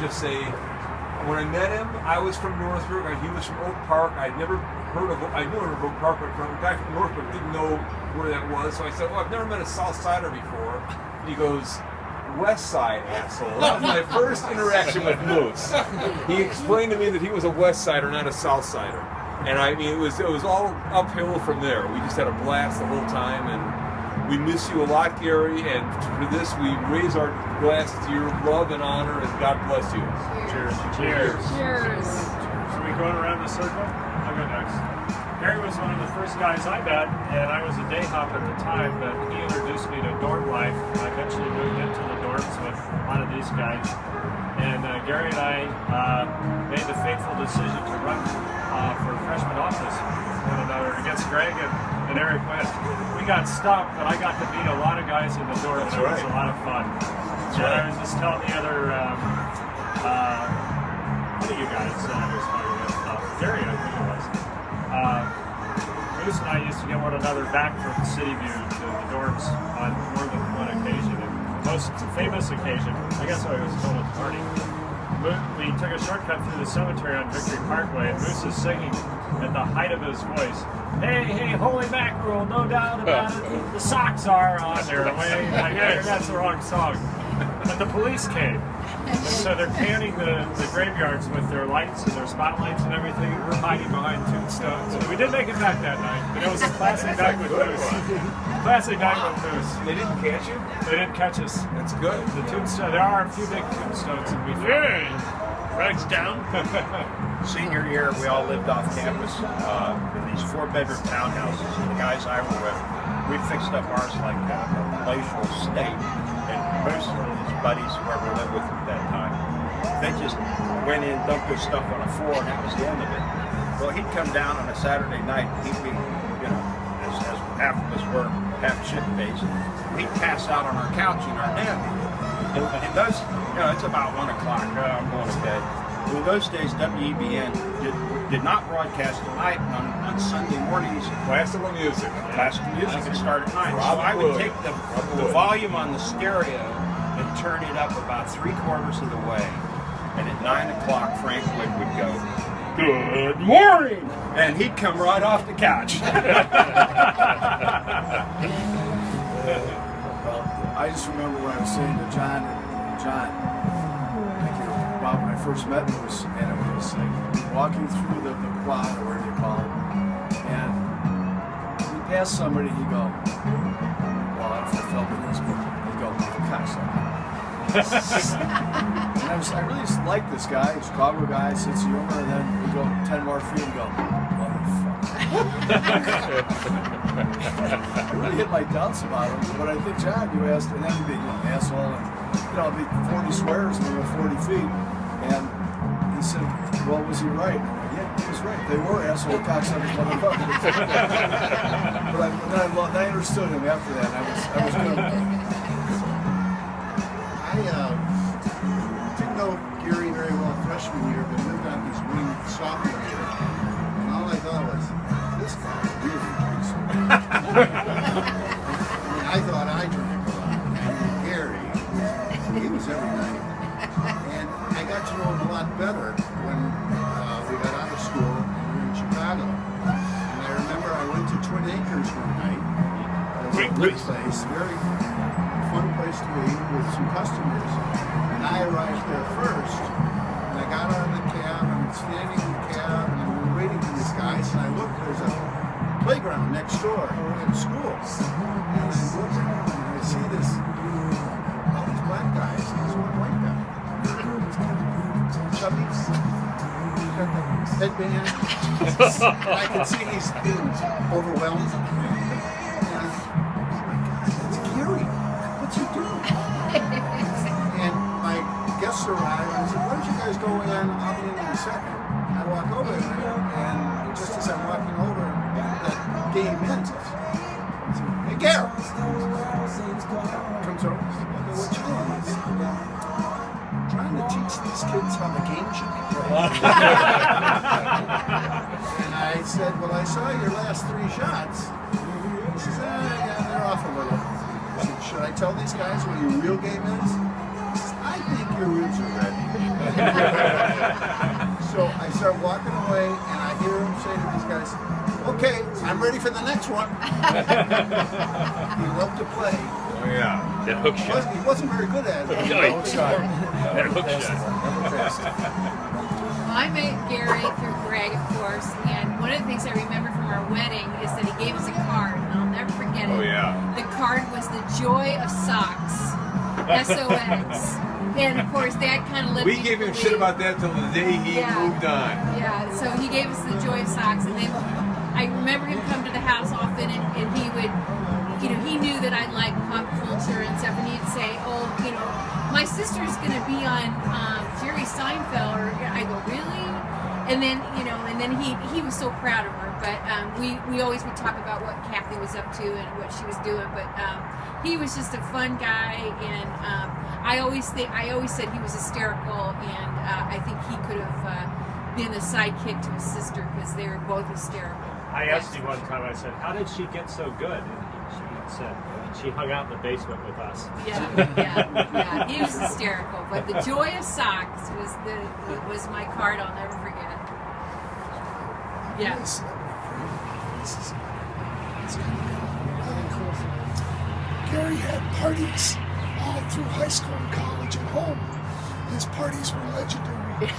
just say, when I met him, I was from Northbrook, and he was from Oak Park. I knew of Oak Park, but from a guy from Northbrook didn't know where that was. So I said, "Oh, I've never met a South Sider before." He goes, "West Side, asshole." That was my first interaction with Moose. He explained to me that he was a West Sider, not a South Sider. And I mean, it was all uphill from there. We just had a blast the whole time, and we miss you a lot, Gary. And for this, we raise our glass to your love and honor, and God bless you. Cheers. Cheers. Cheers. Are we going around the circle? I'll go next. Gary was one of the first guys I met, and I was a day hop at the time, but he introduced me to dorm life. I eventually moved into the dorms with a lot of these guys. And Gary and I made the fateful decision to run for freshman office one another against Greg and Eric West. We got stopped, but I got to meet a lot of guys in the dorm, and it was a lot of fun. So I was just telling the other, what are you guys I was talking about? Gary, I think it was. Moose and I used to get one another back from City View to the dorms on more than one occasion. And the most famous occasion, I guess I was told at the party, we took a shortcut through the cemetery on Victory Parkway, and Moose is singing at the height of his voice, "Hey, hey, holy mackerel, no doubt about it, the socks are on there." Like, yeah, that's the wrong song. But the police came. And so they're panning the graveyards with their lights and their spotlights and everything. We're hiding behind tombstones. And we did make it back that night, but it was a classic night with Moose. Classic night with Moose. They didn't catch you? They didn't catch us. That's good. The tombstone. There are a few big tombstones that we found. Writes down. Senior year, we all lived off campus in these 4-bedroom townhouses. The guys I were with, we fixed up ours like a palatial state. And most of his buddies, whoever lived with him at that time, they just went in, dumped their stuff on the floor, and that was the end of it. Well, he'd come down on a Saturday night, he'd be, as half of us were half shit-faced, he'd pass out on our couch in our den. And those, it's about 1 o'clock, I'm going to bed. Well, in those days, WEBN did not broadcast at night, and on Sunday mornings, Classical music. Classical music would start at 9. So I would take the volume on the stereo and turn it up about 3/4 of the way. And at 9 o'clock, Frank Wood would go, "Good morning!" And he'd come right off the couch. I just remember when I was saying to John, when I first met Moose, and it was like walking through the quad, or whatever you call it, and we passed somebody, he'd go, "Well, I felt this," but he'd go, "Cocksucker." And I really just liked this guy, Chicago guy, sense of humor, and then we go 10 more feet and go, "Motherfucker." I really hit my doubts about him, but I think, John, you asked, and then he'd be, asshole, and it'd be 40 swears and we went 40 feet. And he said, "Well, was he right?" I'm like, "Yeah, he was right. They were asshole cocksuckers, motherfuckers." But then I understood him after that. I was good. I didn't know Gary very well freshman year, but lived on his wing sophomore year. And all I thought was, this guy really drinks a lot. I thought I drank a lot. And Gary, he was every night. And I got to know him a lot better when we got out of school and we were in Chicago. And I remember I went to Twin Acres one night. It was a good place, very fun place to eat with some customers. And I arrived there first, and I got out of the cab, and I'm standing in the cab, and I'm waiting for these guys, and I look, there's a playground next door in school. And I look around, and I see all these black guys, and this one white guy. Chubby, headband, and I can see he's being overwhelmed. And oh my God, it's Gary. What's he doing? And my guests arrived, and I said, "Why don't you guys go in? I'll be in a second." I walk over there, and just as I'm walking over, that game ends. I said, "Hey, Gary." Comes over. I go, "What you doing?" I said, "Trying to teach these kids how the game should be played." And I said, "Well, I saw your last 3 shots." He says, "Yeah, they're off a little." Should I tell these guys what your real game is? I think your ribs are ready. start walking away, and I hear him say to these guys, "Okay, I'm ready for the next one." He loved to play. Oh yeah. That hook shot. He wasn't very good at it. That hook shot. Well, I met Gary through Greg, of course, and one of the things I remember from our wedding is that he gave us a card, and I'll never forget it. Oh yeah. The card was the joy of socks, SOX, and of course that kind of lived. We gave him shit about that till the day he moved on. Yeah, so he gave us the joy of socks, and then I remember him come to the house often, and he would, he knew that I liked pop culture and stuff, and he'd say, "Oh, my sister's going to be on Jerry Seinfeld," or I go, "Really?" And then, he was so proud of her. But we always would talk about what Kathy was up to and what she was doing. But he was just a fun guy, and I always said he was hysterical, and I think he could have been the sidekick to his sister because they were both hysterical. I asked him one time, I said, "How did she get so good?" And she said, "She hung out in the basement with us." Yeah, he was hysterical. But the joy of socks was my card I'll never forget. Yeah. Gary had parties all through high school and college and home. His parties were legendary.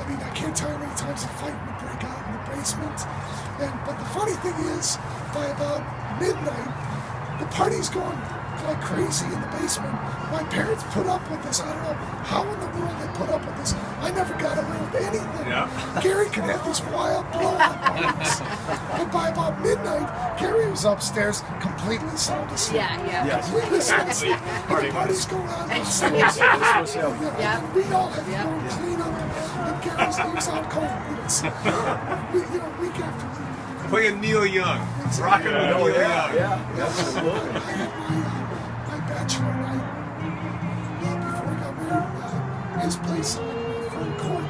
And I can't tell you how many times the fight would break out in the basement. But the funny thing is, by about midnight, the party's going like crazy in the basement. My parents put up with this. I don't know how in the world they put up with this. I never got away with anything. Yeah. Gary could have these wild blowout parties. But by about midnight, Gary was upstairs completely sound asleep. Yeah. Completely sound asleep. The party's going on downstairs. And we all had to go and clean up. And Gary's leaves out cold. Week after week. Playing Neil Young. Rocking with Neil Young. Yeah, absolutely. I had my bachelor night before I got married. His place on front court.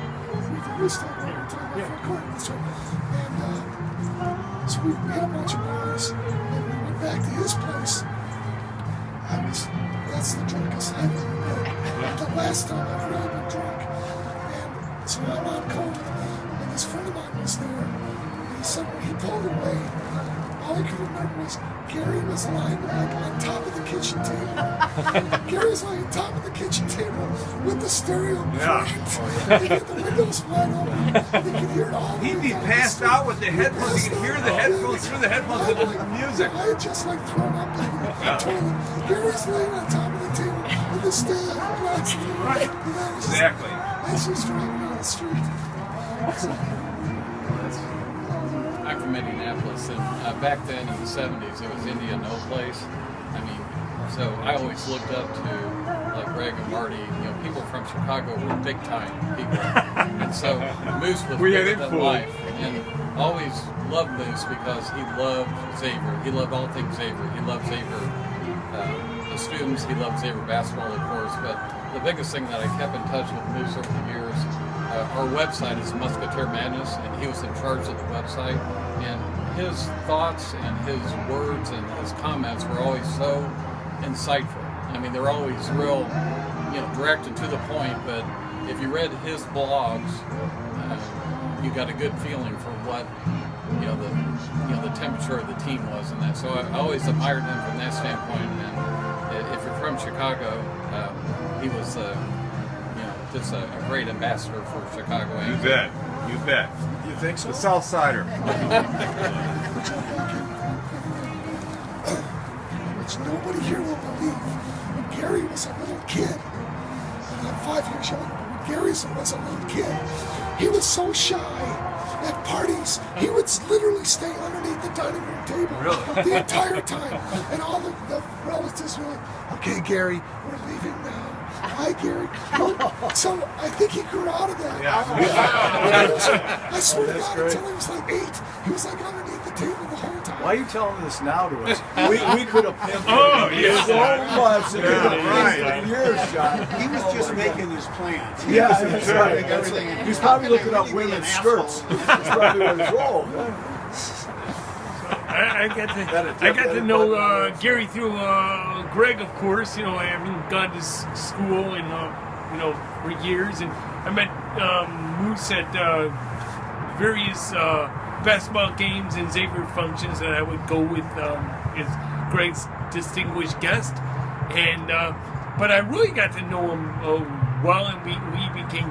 We used to have front court. That's right. And so we had a bunch of bars. And we went back to his place. That's the drunkest I've ever been. The last time I've really been drunk. And so I'm on court. And this friend of mine was there. So when he pulled away, all I could remember was Gary was lying on top of the kitchen table. Gary was lying on top of the kitchen table with the stereo cranked. He had the windows wide open. They could hear it all. He'd be passed out with the headphones. You could hear the headphones through the headphones with the music. I had just thrown up in the toilet. Gary's laying on top of the table with the stereo cranked. Right. Exactly. I was just driving down the street. I'm from Indianapolis, and back then in the 70s, it was India no place. So I always looked up to like Greg and Marty. People from Chicago were big time people, and so Moose was bigger than life. And always loved Moose because he loved Xavier. He loved all things Xavier. He loved Xavier, the students. He loved Xavier basketball, of course. But the biggest thing that I kept in touch with Moose over the years. Our website is Musketeer Madness, and he was in charge of the website. And his thoughts and his words and his comments were always so insightful. They're always real, direct and to the point. But if you read his blogs, you got a good feeling for what the temperature of the team was and that. So I always admired him from that standpoint. And if you're from Chicago, he was. Just a great ambassador for Chicago. You bet. You bet. You think so? The South Sider. Which nobody here will believe. When Gary was a little kid, and I'm 5 years younger, but when Gary was a little kid, he was so shy. At parties, he would literally stay underneath the dining room table the entire time. And all the relatives were like, "Okay, Gary, we're leaving now. Hi, Gary." So I think he grew out of that. I swear to God, until he was like 8, he was like underneath the table the whole time. Why are you telling this now to us? We could have pimped so much right. years, John. He was just making his plans. Yeah, that's right. He's probably looking up women's skirts. That's probably what his role. I got to know Gary through Greg, of course. I haven't gone to school, and for years, and I met Moose at various basketball games and Xavier functions that I would go with as Greg's distinguished guest, and but I really got to know him well, and we became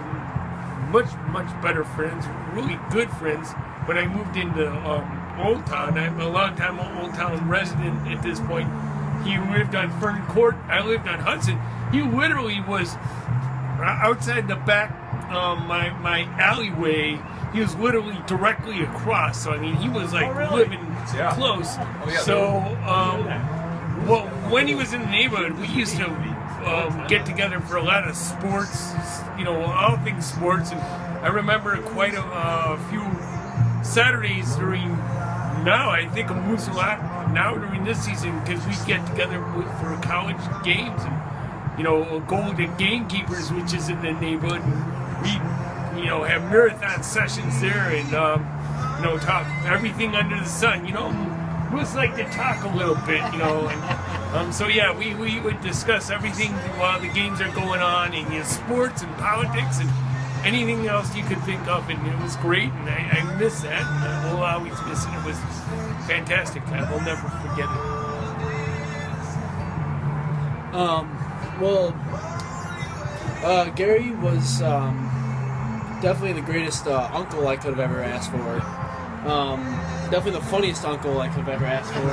much better friends, really good friends. When I moved into Old Town, I'm a long time Old Town resident at this point. He lived on Fern Court, I lived on Hudson. He literally was outside the back, my alleyway. He was literally directly across, so I mean, he was like living close. So, well, when he was in the neighborhood, we used to get together for a lot of sports, all things sports. And I remember quite a few Saturdays during. Now I think of Moose a lot now during this season because we get together for college games and go to Gamekeepers, which is in the neighborhood. And we have marathon sessions there and talk everything under the sun. Moose like to talk a little bit, and so yeah, we would discuss everything while the games are going on, and sports and politics and anything else you could think of, and it was great, and I miss that, and I will always miss it. It was fantastic. I will never forget it. Gary was definitely the greatest uncle I could have ever asked for. Definitely the funniest uncle I could have ever asked for.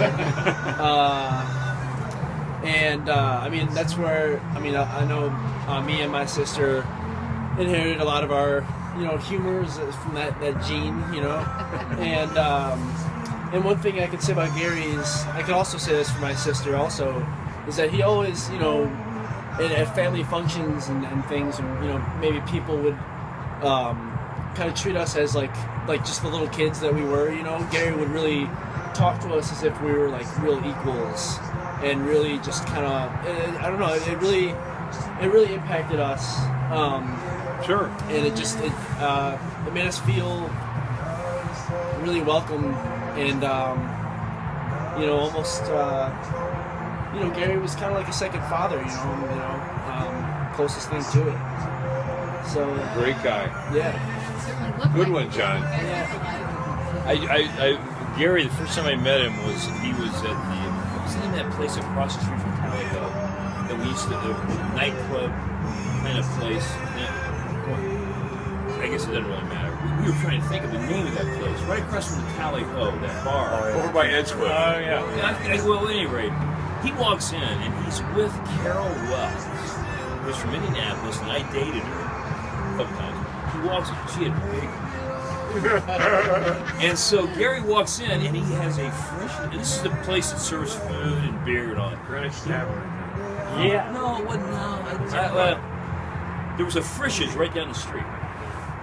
I mean, that's where, I know me and my sister inherited a lot of our, humors from that gene, and one thing I could say about Gary is, I could also say this for my sister also, is that he always, at family functions and things, and, maybe people would kind of treat us as like just the little kids that we were, Gary would really talk to us as if we were like real equals, and really just kind of, I don't know, it really impacted us. Sure. And it made us feel really welcome, and almost Gary was kind of like a second father, closest thing to it. So great guy. Yeah. Good one, John. Yeah. Gary, the first time I met him was in that place across the street from Talladega that we used to do, nightclub kind of place. I guess it doesn't really matter. We were trying to think of the name of that place, right across from the Tally Ho, that bar. Over by Edgewood. Oh, yeah. Well, at any rate, he walks in and he's with Carol Wells, who's from Indianapolis, and I dated her a couple times. He walks in, she had big. And so Gary walks in and he has a fresh. And this is the place that serves food and beer and all that. Greenwich Tavern. Yeah. No, it wasn't. No. There was a Frisch's right down the street.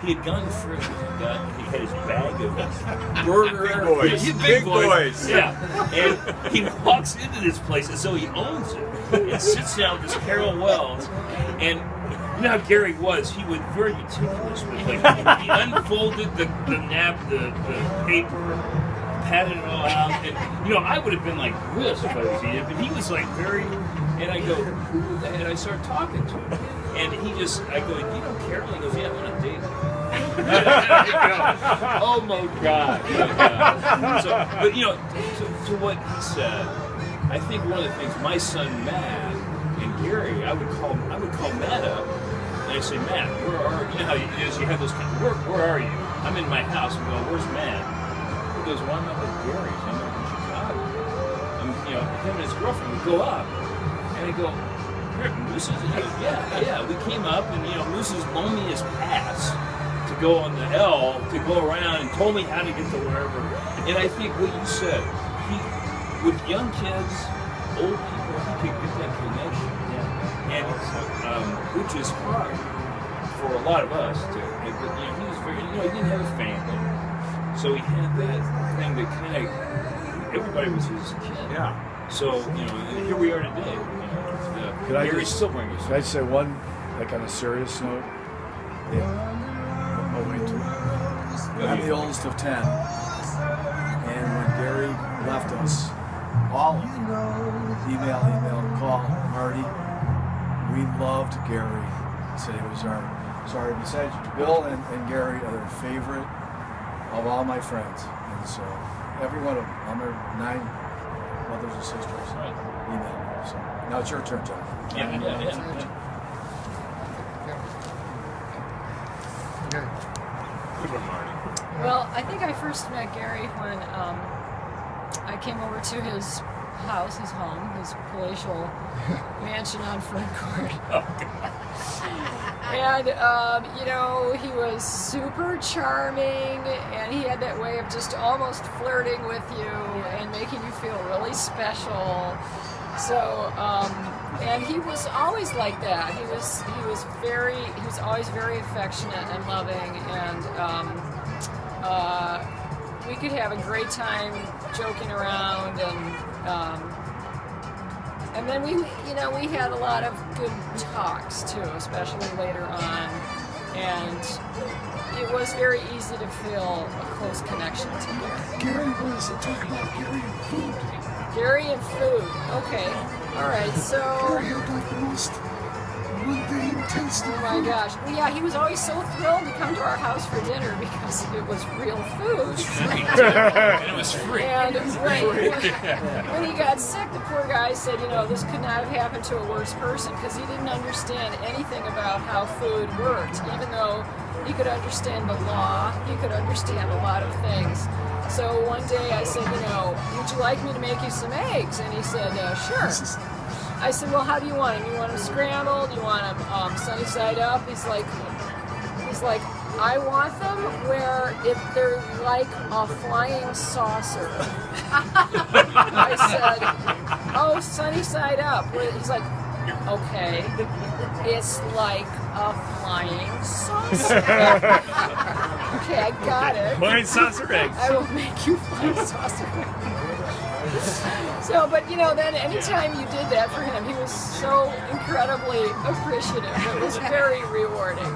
He had gone to Frisch's and he had his bag of burger. Big boys. Big boys. Yeah. And he walks into this place as though he owns it and sits down with this Carol Wells. And you know how Gary was, he was very meticulous with, like, he unfolded the paper, patted it all out, and, I would have been like this if I was eating it, but he was like very, and I go, and I started talking to him, and I go, Carol? He goes, yeah, I want to date her. Oh my God. So, but, to what he said, I think one of the things, my son Matt and Gary, I would call Matt up. And I say, Matt, where are you? You know how it is, you have those kind of, where are you? I'm in my house. We go, where's Matt? He goes, well, I'm up at Gary's. I'm up in Chicago. Him and his girlfriend would go up. And I go, here, Moose is, he goes, yeah. We came up, and, Moose has loaned me his pass to go on the L, to go around, and told me how to get to wherever. And I think what you said, with young kids, old people, he could get that connection. And which is hard for a lot of us too. But he was very, he didn't have a family, so he had that thing that kind of everybody was his kid. Yeah. So and here we are today. Gary's still bringing us. Can I say one, like on a serious note? I'm the oldest of 10, and when Gary left us, all of them, email, call, Marty. We loved Gary He said he was sorry, besides Bill and Gary are their favorite of all my friends. And so every one of them, all my 9 brothers and sisters, emailed me. So now it's your turn, John. Yeah. Okay. Good one, Marty. Well, I think I first met Gary when I came over to his house, his home, his palatial mansion on Fern Court. And, you know, he was super charming, and he had that way of just almost flirting with you and making you feel really special. So, and he was always like that. He was always very affectionate and loving, and we could have a great time joking around, and then we had a lot of good talks too, especially later on, and it was very easy to feel a close connection to Gary. Gary was talk about Gary and food. Gary and food. Okay. All right. So. Gary had like the most mundane taste of Oh my gosh. Well, yeah, he was always so thrilled to come to our house for dinner because it was real food. And it was free. And when he got sick, the poor guy said, you know, this could not have happened to a worse person because he didn't understand anything about how food worked, even though he could understand the law, he could understand a lot of things. So one day I said, you know, would you like me to make you some eggs? And he said, sure. I said, well, how do you want them? You want them scrambled? You want them sunny side up? He's like, I want them where if they're like a flying saucer. I said, oh, sunny side up. He's like, okay, it's like a flying saucer. Okay, I got it. Flying saucer eggs. I will make you flying saucer eggs. So, but you know, then anytime you did that for him, he was so incredibly appreciative. It was very rewarding.